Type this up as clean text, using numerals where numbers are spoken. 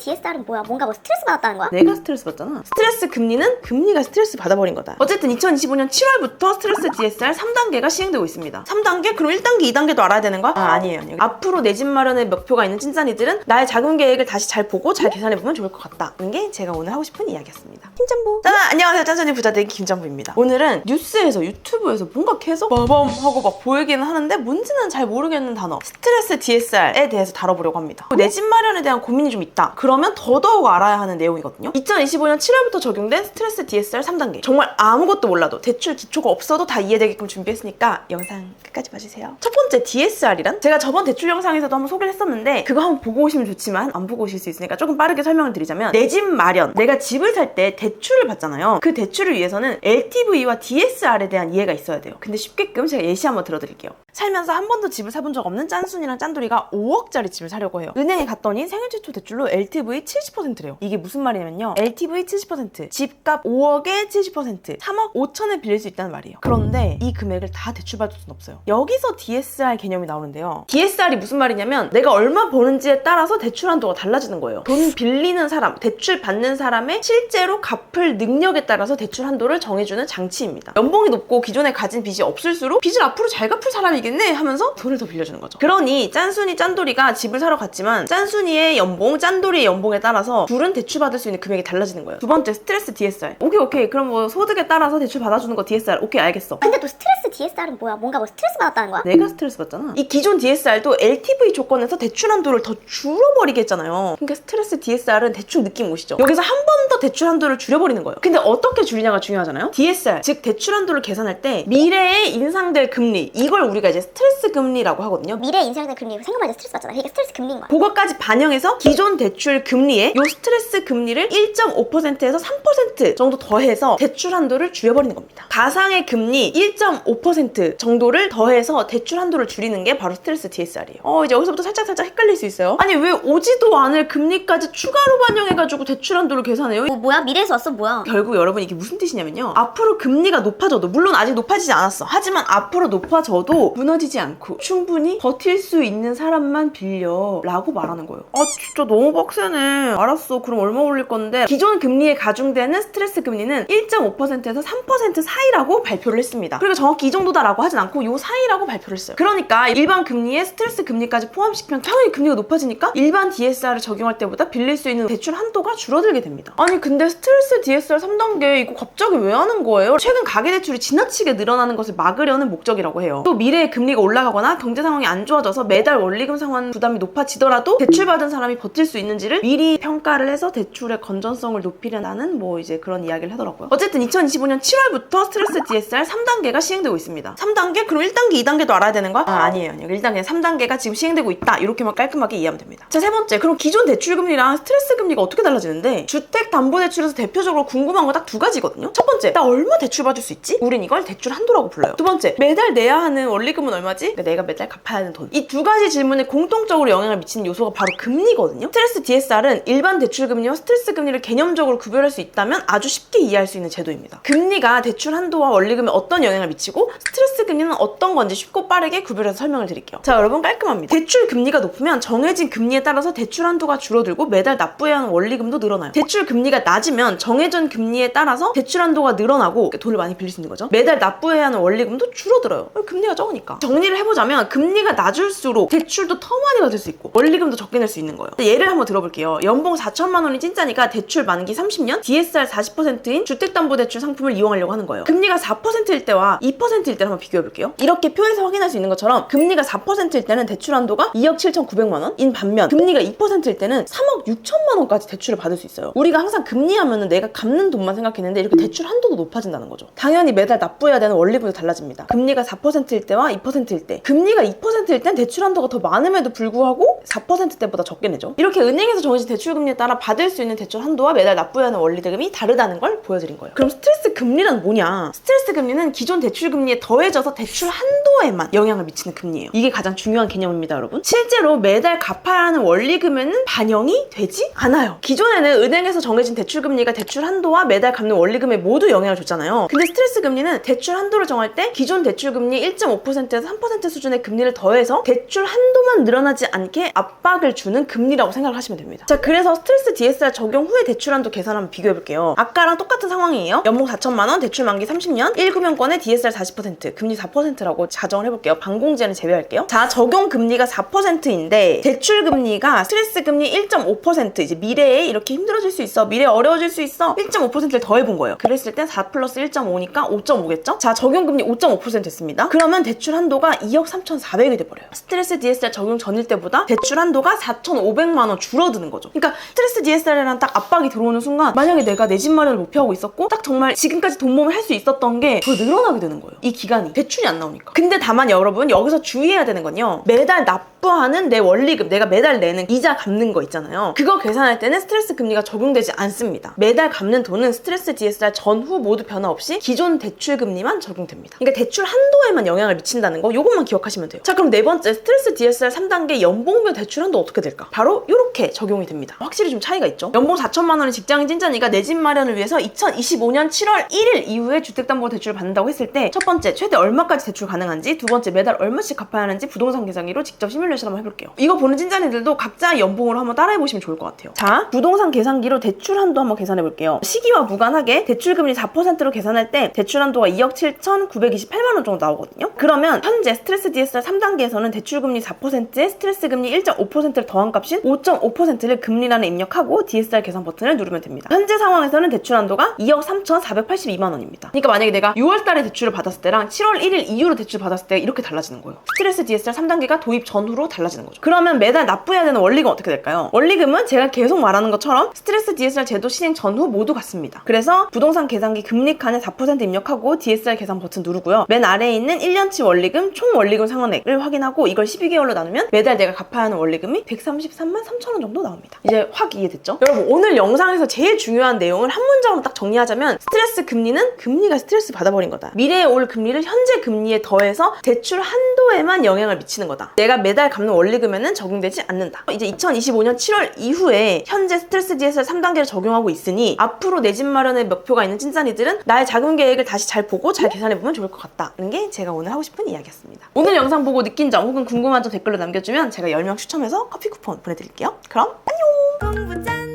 DSR은 뭐야? 뭔가 뭐 스트레스 받았다는 거야? 내가 스트레스 받잖아. 스트레스 금리는 금리가 스트레스 받아버린 거다. 어쨌든 2025년 7월부터 스트레스 DSR 3단계가 시행되고 있습니다. 3단계? 그럼 1단계, 2단계도 알아야 되는 거야? 아니에요. 앞으로 내 집 마련의 목표가 있는 찐짠이들은 나의 자금 계획을 다시 잘 보고 잘 계산해보면 좋을 것 같다. 이런 게 제가 오늘 하고 싶은 이야기였습니다. 김짬부. 자, 안녕하세요. 짠짠이 부자되기 김짬부입니다. 오늘은 뉴스에서 유튜브에서 뭔가 계속 빠밤 하고 막 보이기는 하는데 뭔지는 잘 모르겠는 단어 스트레스 DSR에 대해서 다뤄보려고 합니다. 내 집 마련에 대한 고민이 좀 있다. 그러면 더더욱 알아야 하는 내용이거든요. 2025년 7월부터 적용된 스트레스 DSR 3단계. 정말 아무것도 몰라도 대출 기초가 없어도 다 이해되게끔 준비했으니까 영상 끝까지 봐주세요. 첫 번째 DSR이란 제가 저번 대출 영상에서도 한번 소개를 했었는데 그거 한번 보고 오시면 좋지만 안 보고 오실 수 있으니까 조금 빠르게 설명을 드리자면 내 집 마련, 내가 집을 살 때 대출을 받잖아요. 그 대출을 위해서는 LTV와 DSR에 대한 이해가 있어야 돼요. 근데 쉽게끔 제가 예시 한번 들어드릴게요. 살면서 한 번도 집을 사본 적 없는 짠순이랑 짠돌이가 5억짜리 집을 사려고 해요. 은행에 갔더니 생애 최초 대출로 LTV 70%래요. 이게 무슨 말이냐면요. LTV 70%, 집값 5억에 70%, 3억 5천에 빌릴 수 있다는 말이에요. 그런데 이 금액을 다 대출받을 수는 없어요. 여기서 DSR 개념이 나오는데요. DSR이 무슨 말이냐면 내가 얼마 버는지에 따라서 대출 한도가 달라지는 거예요. 돈 빌리는 사람, 대출 받는 사람의 실제로 갚을 능력에 따라서 대출 한도를 정해주는 장치입니다. 연봉이 높고 기존에 가진 빚이 없을수록 빚을 앞으로 잘 갚을 사람이겠네 하면서 돈을 더 빌려주는 거죠. 그러니 짠순이, 짠돌이가 집을 사러 갔지만 짠순이의 연봉, 짠돌이의 연봉에 따라서 둘은 대출 받을 수 있는 금액이 달라지는 거예요. 두 번째, 스트레스 DSR. 오케이. 그럼 뭐 소득에 따라서 대출 받아주는 거 DSR. 오케이, 알겠어. 근데 또 스트레스 DSR은 뭐야? 뭔가 뭐 스트레스 받았다는 거야? 내가 스트레스 받잖아. 이 기존 DSR도 LTV 조건에서 대출 한도를 더 줄여버리게 했잖아요. 그러니까 스트레스 DSR은 대충 느낌 오시죠? 여기서 한 번 더 대출 한도를 줄여버리는 거예요. 근데 어떻게 줄이냐가 중요하잖아요. DSR, 즉 대출 한도를 계산할 때 미래에 인상될 금리, 이걸 우리가 이제 스트레스 금리라고 하거든요. 미래에 인상된 금리 생각만 해도 스트레스 받잖아. 이게 스트레스 금리인 거야. 그거까지 반영해서 기존 대출 금리에 요 스트레스 금리를 1.5%에서 3% 정도 더해서 대출 한도를 줄여버리는 겁니다. 가상의 금리 1.5% 정도를 더해서 대출 한도를 줄이는 게 바로 스트레스 DSR이에요. 이제 여기서부터 살짝 헷갈릴 수 있어요. 아니 왜 오지도 않을 금리까지 추가로 반영해가지고 대출 한도를 계산해요? 뭐야? 미래에서 왔어? 뭐야? 결국 여러분 이게 무슨 뜻이냐면요. 앞으로 금리가 높아져도, 물론 아직 높아지지 않았어. 하지만 앞으로 높아져도 무너지지 않고 충분히 버틸 수 있는 사람만 빌려 라고 말하는 거예요. 아 진짜 너무 빡세네. 알았어. 그럼 얼마 올릴 건데 기존 금리에 가중되는 스트레스 금리는 1.5%에서 3% 사이라고 발표를 했습니다. 그리고 정확히 이 정도다라고 하진 않고 요 사이라고 발표를 했어요. 그러니까 일반 금리에 스트레스 금리까지 포함시키면 당연히 금리가 높아지니까 일반 DSR을 적용할 때보다 빌릴 수 있는 대출 한도가 줄어들게 됩니다. 아니 근데 스트레스 DSR 3단계 이거 갑자기 왜 하는 거예요? 최근 가계대출이 지나치게 늘어나는 것을 막으려는 목적이라고 해요. 또 미래에 금리가 올라가거나 경제 상황이 안 좋아져서 매달 원리금 상환 부담이 높아지더라도 대출받은 사람이 버틸 수 있는지를 미리 평가를 해서 대출의 건전성을 높이려는 뭐 이제 그런 이야기를 하더라고요. 어쨌든 2025년 7월부터 스트레스 DSR 3단계가 시행되고 있습니다. 3단계? 그럼 1단계, 2단계도 알아야 되는 거야? 아니에요. 1단계, 3단계가 지금 시행되고 있다. 이렇게만 깔끔하게 이해하면 됩니다. 자, 세 번째. 그럼 기존 대출금리랑 스트레스 금리가 어떻게 달라지는데 주택담보대출에서 대표적으로 궁금한 거 딱 두 가지거든요. 첫 번째, 나 얼마 대출 받을 수 있지? 우린 이걸 대출 한도라고 불러요. 두 번째, 매달 내야 하는 원리금은 얼마지? 그러니까 내가 매달 갚아야 하는 돈. 이 두 가지 질문에 공통적으로 영향을 미치는 요소가 바로 금리거든요. 스트레스 DSR은 일반 대출금리와 스트레스 금리를 개념적으로 구별할 수 있다면 아주 쉽게 이해할 수 있는 제도입니다. 금리가 대출 한도와 원리금에 어떤 영향을 미치고 스트레스 금리는 어떤 건지 쉽고 빠르게 구별해서 설명을 드릴게요. 자, 여러분 깔끔합니다. 대출 금리가 높으면 정해진 금리에 따라서 대출 한도가 줄어들고 매달 납부해야 하는 원리금도 늘어나요. 대출 금리가 낮으면 정해진 금리에 따라서 대출 한도가 늘어나고 돈을 많이 빌릴 수 있는 거죠. 매달 납부해야 하는 원리금도 줄어들어요. 금리가 적으니까. 정리를 해보자면 금리가 낮을수록 대출도 더 많이 받을 수 있고 원리금도 적게 낼 수 있는 거예요. 예를 한번 들어볼게요. 연봉 4천만 원이 찐짜니까 대출 만기 30년, DSR 40%인 주택담보대출 상품을 이용하려고 하는 거예요. 금리가 4%일 때와 2%일 때를 한번 비교해볼게요. 이렇게 표에서 확인할 수 있는 것처럼 금리가 4%일 때는 대출 한도가 2억 7,900만 원인 반면 금리가 2%일 때는 3억 6천만 원까지 대출을 받을 수 있어요. 우리가 항상 금리하면은 내가 갚는 돈만 생각했는데 이렇게 대출 한도도 높아진다는 거죠. 당연히 매달 납부해야 되는 원리금도 달라집니다. 금리가 4%일 때와 2%일 때. 금리가 2%일 땐 대출 한도가 더 많음에도 불구하고 4%대보다 적게 내죠. 이렇게 은행에서 정해진 대출 금리에 따라 받을 수 있는 대출 한도와 매달 납부해야 하는 원리금이 다르다는 걸 보여드린 거예요. 그럼 스트레스 금리란 뭐냐? 스트레스 금리는 기존 대출 금리에 더해져서 대출 한도에만 영향을 미치는 금리예요. 이게 가장 중요한 개념입니다, 여러분. 실제로 매달 갚아야 하는 원리금에는 반영이 되지 않아요. 기존에는 은행에서 정해진 대출 금리가 대출 한도와 매달 갚는 원리금에 모두 영향을 줬잖아요. 근데 스트레스 금리는 대출 한도를 정할 때 기존 대출 금리 1.5%에서 3% 수준의 금리를 더해서 대출 한도만 늘어나지 않게 압박을 주는 금리라고 생각을 하시면 됩니다. 됩니다. 자, 그래서 스트레스 DSR 적용 후에 대출 한도 계산 한번 비교해볼게요. 아까랑 똑같은 상황이에요. 연봉 4천만 원, 대출 만기 30년, 1금융권에 DSR 40%, 금리 4%라고 가정을 해볼게요. 반공제는 제외할게요. 자, 적용 금리가 4%인데 대출 금리가 스트레스 금리 1.5%, 이제 미래에 이렇게 힘들어질 수 있어, 미래에 어려워질 수 있어, 1.5%를 더해본 거예요. 그랬을 땐 4 플러스 1.5니까 5.5겠죠? 자, 적용 금리 5.5% 됐습니다. 그러면 대출 한도가 2억 3,400이 돼버려요. 스트레스 DSR 적용 전일 때보다 대출 한도가 4,500만 원 줄어드는 거죠. 그러니까 스트레스 DSR이란 딱 압박이 들어오는 순간 만약에 내가 내 집 마련을 목표하고 있었고 딱 정말 지금까지 돈 모으면 할 수 있었던 게 더 늘어나게 되는 거예요. 이 기간이. 대출이 안 나오니까. 근데 다만 여러분 여기서 주의해야 되는 건요. 매달 납부하는 내 원리금, 내가 매달 내는 이자 갚는 거 있잖아요. 그거 계산할 때는 스트레스 금리가 적용되지 않습니다. 매달 갚는 돈은 스트레스 DSR 전후 모두 변화 없이 기존 대출 금리만 적용됩니다. 그러니까 대출 한도에만 영향을 미친다는 거 요것만 기억하시면 돼요. 자, 그럼 네 번째 스트레스 DSR 3단계 연봉별 대출 한도 어떻게 될까? 바로 이렇게 적용이 됩니다. 확실히 좀 차이가 있죠. 연봉 4천만 원의 직장인 찐짠이가 내 집 마련을 위해서 2025년 7월 1일 이후에 주택담보대출을 받는다고 했을 때 첫 번째 최대 얼마까지 대출 가능한지, 두 번째 매달 얼마씩 갚아야 하는지 부동산 계산기로 직접 시뮬레이션 한번 해볼게요. 이거 보는 찐짠이들도 각자 연봉으로 한번 따라해보시면 좋을 것 같아요. 자, 부동산 계산기로 대출 한도 한번 계산해볼게요. 시기와 무관하게 대출금리 4%로 계산할 때 대출 한도가 2억 7,928만 원 정도 나오거든요. 그러면 현재 스트레스 DSR 3단계에서는 대출금리 4%에 스트레스 금리 1.5%를 더한 값인 5.5%를 금리란에 입력하고 DSR 계산 버튼을 누르면 됩니다. 현재 상황에서는 대출 한도가 2억 3,482만 원입니다. 그러니까 만약에 내가 6월 달에 대출을 받았을 때랑 7월 1일 이후로 대출 받았을 때 이렇게 달라지는 거예요. 스트레스 DSR 3단계가 도입 전후로 달라지는 거죠. 그러면 매달 납부해야 되는 원리금 어떻게 될까요? 원리금은 제가 계속 말하는 것처럼 스트레스 DSR 제도 시행 전후 모두 같습니다. 그래서 부동산 계산기 금리 칸에 4% 입력하고 DSR 계산 버튼 누르고요. 맨 아래에 있는 1년치 원리금 총 원리금 상환액을 확인하고 이걸 12개월로 나누면 매달 내가 갚아야 하는 원리금이 133만 3천 원 정도 나옵니다. 이제 확 이해됐죠? 여러분, 오늘 영상에서 제일 중요한 내용을 한 문장으로 딱 정리하자면 스트레스 금리는 금리가 스트레스 받아버린 거다. 미래에 올 금리를 현재 금리에 더해서 대출 한도에만 영향을 미치는 거다. 내가 매달 갚는 원리금에는 적용되지 않는다. 이제 2025년 7월 이후에 현재 스트레스 DSR 3단계를 적용하고 있으니 앞으로 내 집 마련의 목표가 있는 찐짠이들은 나의 자금 계획을 다시 잘 보고 잘 계산해보면 좋을 것 같다는 게 제가 오늘 하고 싶은 이야기였습니다. 오늘 영상 보고 느낀 점 혹은 궁금한 점 댓글로 남겨주면 제가 10명 추첨해서 커피 쿠폰 보내드릴게요. 그럼 안녕!